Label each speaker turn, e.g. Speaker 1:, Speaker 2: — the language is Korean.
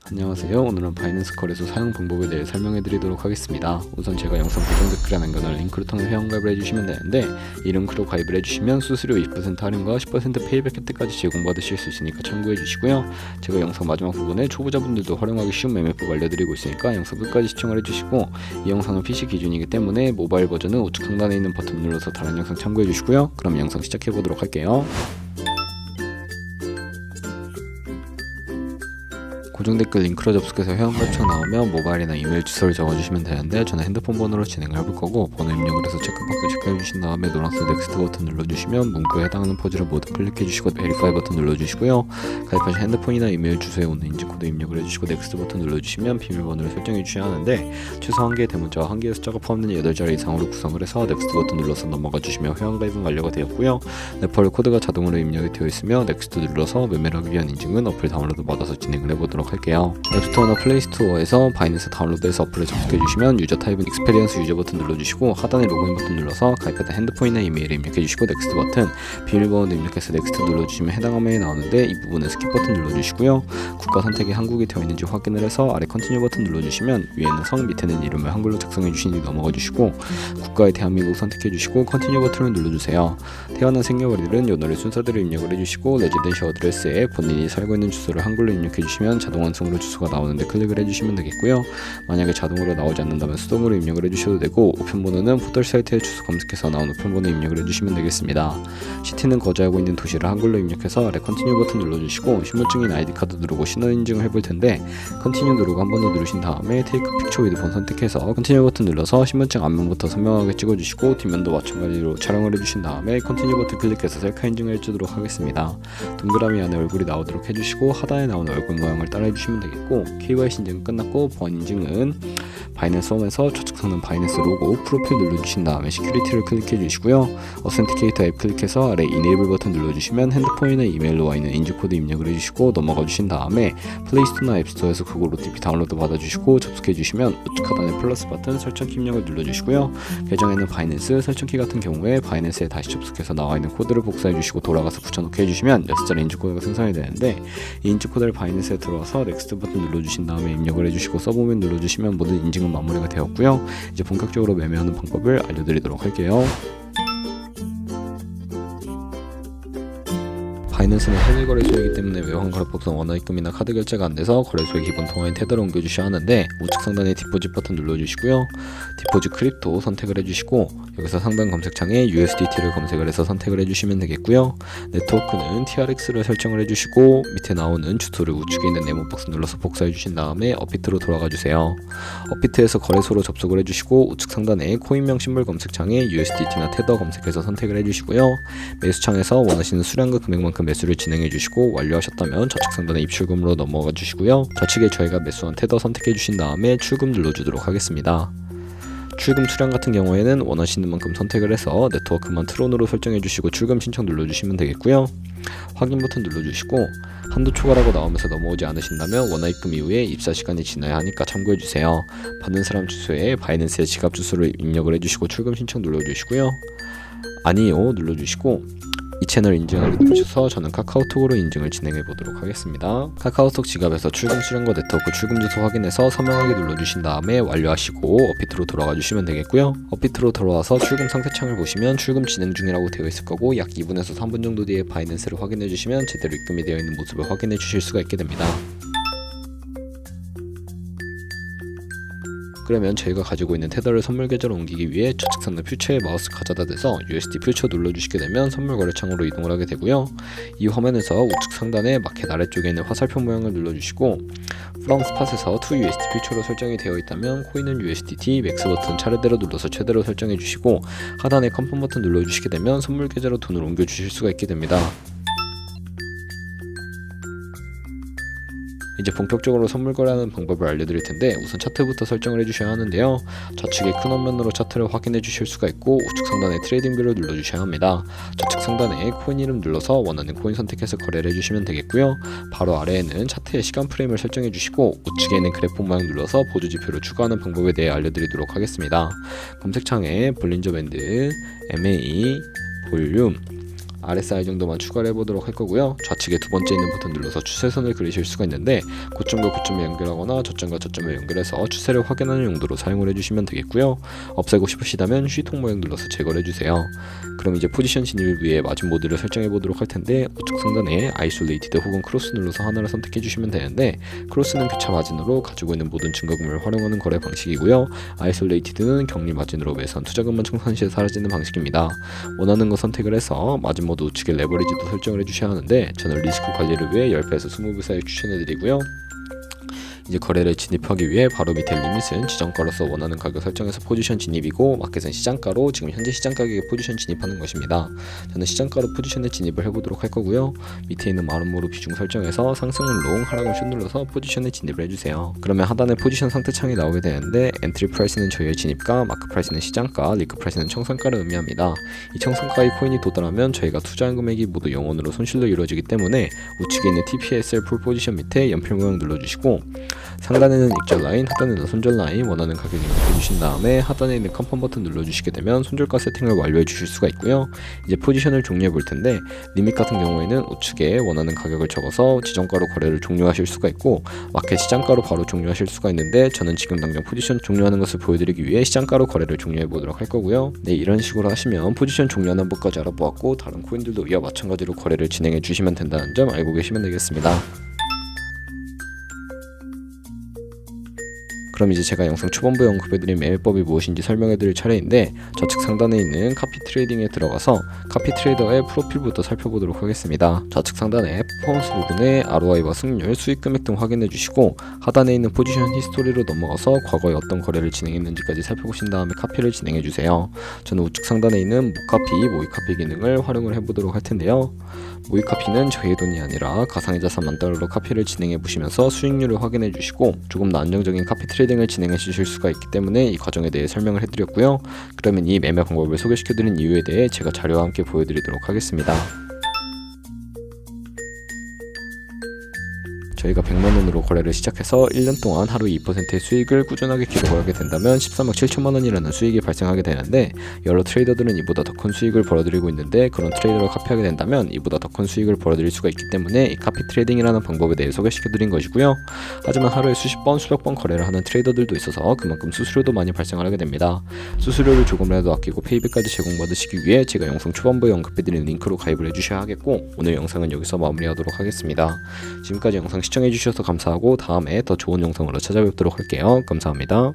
Speaker 1: 안녕하세요. 오늘은 바이낸스 거래소 사용 방법에 대해 설명해 드리도록 하겠습니다. 우선 제가 영상 고정 댓글에 남겨놓은 링크를 통해 회원가입을 해주시면 되는데, 이 링크로 가입을 해주시면 수수료 20% 할인과 10% 페이백 혜택까지 제공받으실 수 있으니까 참고해 주시고요. 제가 영상 마지막 부분에 초보자분들도 활용하기 쉬운 매매법 알려드리고 있으니까 영상 끝까지 시청을 해주시고, 이 영상은 PC 기준이기 때문에 모바일 버전은 우측 상단에 있는 버튼 눌러서 다른 영상 참고해 주시고요. 그럼 영상 시작해 보도록 할게요. 고정 댓글 링크로 접속해서 회원가입창 나오면 모바일이나 이메일 주소를 적어주시면 되는데, 저는 핸드폰 번호로 진행을 해볼 거고, 번호 입력을 해서 체크박스 체크해주신 다음에 노란색 넥스트 버튼 눌러주시면 문구에 해당하는 포즈를 모두 클릭해주시고 베리파이 버튼 눌러주시고요. 가입하신 핸드폰이나 이메일 주소에 오는 인증코드 입력을 해주시고 넥스트 버튼 눌러주시면 비밀번호를 설정해주셔야 하는데, 최소 1개의 대문자와 1개의 숫자가 포함된 8자리 이상으로 구성을 해서 넥스트 버튼 눌러서 넘어가주시면 회원가입은 완료가 되었고요. 레퍼럴 코드가 자동으로 입력이 되어 있으며 넥스트 눌러서 매매를 하기 위한 인증은 어플 다운로드 받아서 진행을 해보도록 할게요. 앱스토어나 플레이스토어에서 바이낸스 다운로드해서 어플을 접속해주시면 유저 타입은 익스페리언스 유저 버튼 눌러주시고, 하단에 로그인 버튼 눌러서 가입했던 핸드폰이나 이메일을 입력해주시고 넥스트 버튼, 비밀번호도 입력해서 넥스트 눌러주시면 해당 화면이 나오는데, 이 부분은 스킵 버튼 눌러주시고요. 국가 선택이 한국이 되어 있는지 확인을 해서 아래 컨티뉴 버튼 눌러주시면 위에는 성, 밑에는 이름을 한글로 작성해주신 뒤 넘어가주시고, 국가의 대한민국 선택해주시고 컨티뉴 버튼을 눌러주세요. 태어난 생년월일은 요날의 순서대로 입력을 해주시고, 레지던시 어드레스에 본인이 살고 있는 주소를 한글로 입력해주시면 자동 완성으로 주소가 나오는데 클릭을 해주시면 되겠고요. 만약에 자동으로 나오지 않는다면 수동으로 입력을 해주셔도 되고, 우편번호는 포털 사이트에 주소 검색해서 나온 우편번호 입력을 해주시면 되겠습니다. 시티는 거주하고 있는 도시를 한글로 입력해서 아래 컨티뉴 버튼 눌러주시고, 신분증인 아이디카드 누르고 신원 인증을 해볼 텐데, 컨티뉴 누르고 한 번 더 누르신 다음에 테이크 픽처 위드 폰 선택해서 컨티뉴 버튼 눌러서 신분증 앞면부터 선명하게 찍어주시고, 뒷면도 마찬가지로 촬영을 해주신 다음에 컨티뉴 버튼 클릭해서 셀카 인증을 해주도록 하겠습니다. 동그라미 안에 얼굴이 나오도록 해주시고, 하단에 나오는 얼굴 모양을 따라 해주시면 되겠고, KYC 인증은 끝났고 보안 인증은 바이낸스 홈에서 좌측 상단 바이낸스 로고 프로필 눌러주신 다음에 시큐리티를 클릭해 주시고요. 어센티케이터 앱 클릭해서 아래 이네이블 버튼 눌러주시면 핸드폰이나 이메일로 와있는 인증코드 입력을 해주시고 넘어가 주신 다음에 플레이스토어나 앱스토어에서 구글 OTP 다운로드 받아주시고 접속해 주시면 우측 하단에 플러스 버튼 설정키 입력을 눌러주시고요. 계정에는 바이낸스, 설정키 같은 경우에 바이낸스에 다시 접속해서 나와있는 코드를 복사해 주시고 돌아가서 붙여넣기 해주시면 6자리 인증코드가 생성이 되는데, 이 인증코드를 바이낸스에 들어와서 넥스트 버튼 눌러주신 다음에 입력을 해주시고 서브민 눌러주시면 모든 인증은 마무리가 되었고요. 이제 본격적으로 매매하는 방법을 알려드리도록 할게요. 바이낸스는 해외 거래소이기 때문에 외환 거래법상 원화입금이나 카드 결제가 안돼서 거래소의 기본 통화인 테더를 옮겨주셔야 하는데, 우측 상단에 디포짓 버튼 눌러주시고요. 디포짓 크립토 선택을 해주시고, 여기서 상단 검색창에 USDT를 검색을 해서 선택을 해주시면 되겠고요. 네트워크는 TRX를 설정을 해주시고, 밑에 나오는 주소를 우측에 있는 네모 박스 눌러서 복사해 주신 다음에 업비트로 돌아가 주세요. 업비트에서 거래소로 접속을 해주시고, 우측 상단에 코인명 심볼 검색창에 USDT나 테더 검색해서 선택을 해주시고요. 매수창에서 원하시는 수량과 금액만큼 매수를 진행해 주시고, 완료하셨다면 좌측 상단에 입출금으로 넘어가 주시고요. 좌측에 저희가 매수한 테더 선택해 주신 다음에 출금 눌러주도록 하겠습니다. 출금 수량 같은 경우에는 원하시는 만큼 선택을 해서 네트워크만 트론으로 설정해 주시고 출금 신청 눌러주시면 되겠고요. 확인 버튼 눌러주시고, 한도 초과라고 나오면서 넘어오지 않으신다면 원화 입금 이후에 입사 시간이 지나야 하니까 참고해 주세요. 받는 사람 주소에 바이낸스의 지갑 주소를 입력을 해주시고 출금 신청 눌러주시고요. 아니요 눌러주시고, 이 채널 인증하기 누르셔서 저는 카카오톡으로 인증을 진행해 보도록 하겠습니다. 카카오톡 지갑에서 출금 수량과 네트워크 출금 주소 확인해서 서명하기 눌러주신 다음에 완료하시고 업비트로 돌아가 주시면 되겠고요. 업비트로 돌아와서 출금 상태 창을 보시면 출금 진행 중이라고 되어 있을 거고, 약 2분에서 3분 정도 뒤에 바이낸스를 확인해 주시면 제대로 입금이 되어 있는 모습을 확인해 주실 수가 있게 됩니다. 그러면 저희가 가지고 있는 테더를 선물 계좌로 옮기기 위해 좌측 상단 퓨처에 마우스 가져다 대서 USD 퓨처 눌러주시게 되면 선물 거래창으로 이동을 하게 되고요. 이 화면에서 우측 상단에 마켓 아래쪽에 있는 화살표 모양을 눌러주시고, from spot에서 to USD 퓨처로 설정이 되어 있다면 코인은 USDT, 맥스 버튼 차례대로 눌러서 최대로 설정해 주시고, 하단에 컨펌 버튼 눌러주시게 되면 선물 계좌로 돈을 옮겨 주실 수가 있게 됩니다. 이제 본격적으로 선물 거래하는 방법을 알려드릴 텐데, 우선 차트부터 설정을 해주셔야 하는데요. 좌측에 큰 화면으로 차트를 확인해 주실 수가 있고, 우측 상단에 트레이딩 뷰를 눌러주셔야 합니다. 좌측 상단에 코인 이름 눌러서 원하는 코인 선택해서 거래를 해주시면 되겠고요. 바로 아래에는 차트의 시간 프레임을 설정해 주시고, 우측에 있는 그래프 모양 눌러서 보조 지표를 추가하는 방법에 대해 알려드리도록 하겠습니다. 검색창에 볼린저 밴드, MA, 볼륨, RSI 정도만 추가를 해보도록 할 거고요. 좌측에 두 번째 있는 버튼 눌러서 추세선을 그리실 수가 있는데 고점과 고점에 연결하거나 저점과 저점에 연결해서 추세를 확인하는 용도로 사용을 해주시면 되겠고요. 없애고 싶으시다면 휴지통 모양 눌러서 제거를 해주세요. 그럼 이제 포지션 진입을 위해 마진 모드를 설정해 보도록 할 텐데 우측 상단에 아이솔레이티드 혹은 크로스 눌러서 하나를 선택해 주시면 되는데 크로스는 교차 마진으로 가지고 있는 모든 증거금을 활용하는 거래 방식이고요. 아이솔레이티드는 격리 마진으로 매선 투자금만 청산 시에 사라지는 방식입니다. 원하는 거 선택을 해서 마진 모드 우측에 레버리지도 설정을 해주셔야 하는데 저는 리스크 관리를 위해 10배에서 20배 사이 추천해 드리고요. 이제 거래를 진입하기 위해 바로 밑에 리밋은 지정가로서 원하는 가격 설정해서 포지션 진입이고 마켓은 시장가로 지금 현재 시장 가격에 포지션 진입하는 것입니다. 저는 시장가로 포지션에 진입을 해보도록 할 거고요. 밑에 있는 마름모로 비중 설정해서 상승은 롱, 하락은 숏 눌러서 포지션에 진입을 해주세요. 그러면 하단에 포지션 상태 창이 나오게 되는데 엔트리 프라이스는 저희의 진입가, 마크 프라이스는 시장가, 리크 프라이스는 청산가를 의미합니다. 이 청산가의 코인이 도달하면 저희가 투자한 금액이 모두 0원으로 손실로 이루어지기 때문에 우측에 있는 TPSL 풀 포지션 밑에 연필 모양 눌러주시고 상단에는 익절 라인, 하단에는 손절 라인 원하는 가격 입력해주신 다음에 하단에 있는 컨펌 버튼 눌러주시게 되면 손절가 세팅을 완료해 주실 수가 있고요. 이제 포지션을 종료해 볼 텐데 리밋 같은 경우에는 우측에 원하는 가격을 적어서 지정가로 거래를 종료하실 수가 있고 마켓 시장가로 바로 종료하실 수가 있는데 저는 지금 당장 포지션 종료하는 것을 보여드리기 위해 시장가로 거래를 종료해 보도록 할 거고요. 네, 이런 식으로 하시면 포지션 종료하는 법까지 알아보았고 다른 코인들도 이와 마찬가지로 거래를 진행해 주시면 된다는 점 알고 계시면 되겠습니다. 그럼 이제 제가 영상 초반부에 언급해드린 매매법이 무엇인지 설명해드릴 차례인데 좌측 상단에 있는 카피 트레이딩에 들어가서 카피 트레이더의 프로필부터 살펴보도록 하겠습니다. 좌측 상단에 퍼포먼스 부분에 ROI와 승률, 수익 금액 등 확인해 주시고 하단에 있는 포지션 히스토리로 넘어가서 과거에 어떤 거래를 진행했는지까지 살펴보신 다음에 카피를 진행해 주세요. 저는 우측 상단에 있는 모카피, 모의 카피 기능을 활용을 해보도록 할 텐데요. 모의 카피는 저의 돈이 아니라 가상의 자산 $10,000로 카피를 진행해 보시면서 수익률을 확인해 주시고 조금 더 안정적인 카피 트레이딩을 진행해 주실 수가 있기 때문에 이 과정에 대해 설명을 해드렸고요. 그러면 이 매매 방법을 소개시켜드린 이유에 대해 제가 자료와 함께 보여드리도록 하겠습니다. 저희가 100만원으로 거래를 시작해서 1년 동안 하루 2%의 수익을 꾸준하게 기록하게 된다면 13억 7천만원이라는 수익이 발생하게 되는데 여러 트레이더들은 이보다 더 큰 수익을 벌어들이고 있는데 그런 트레이더를 카피하게 된다면 이보다 더 큰 수익을 벌어들일 수가 있기 때문에 이 카피 트레이딩이라는 방법에 대해 소개시켜드린 것이고요. 하지만 하루에 수십 번, 수백 번 거래를 하는 트레이더들도 있어서 그만큼 수수료도 많이 발생을 하게 됩니다. 수수료를 조금이라도 아끼고 페이백까지 제공받으시기 위해 제가 영상 초반부에 언급해드린 링크로 가입을 해주셔야 하겠고 오늘 영상은 여기서 마무리하도록 하겠습니다. 지금까지 영상 시청해주셔서 감사하고 다음에 더 좋은 영상으로 찾아뵙도록 할게요. 감사합니다.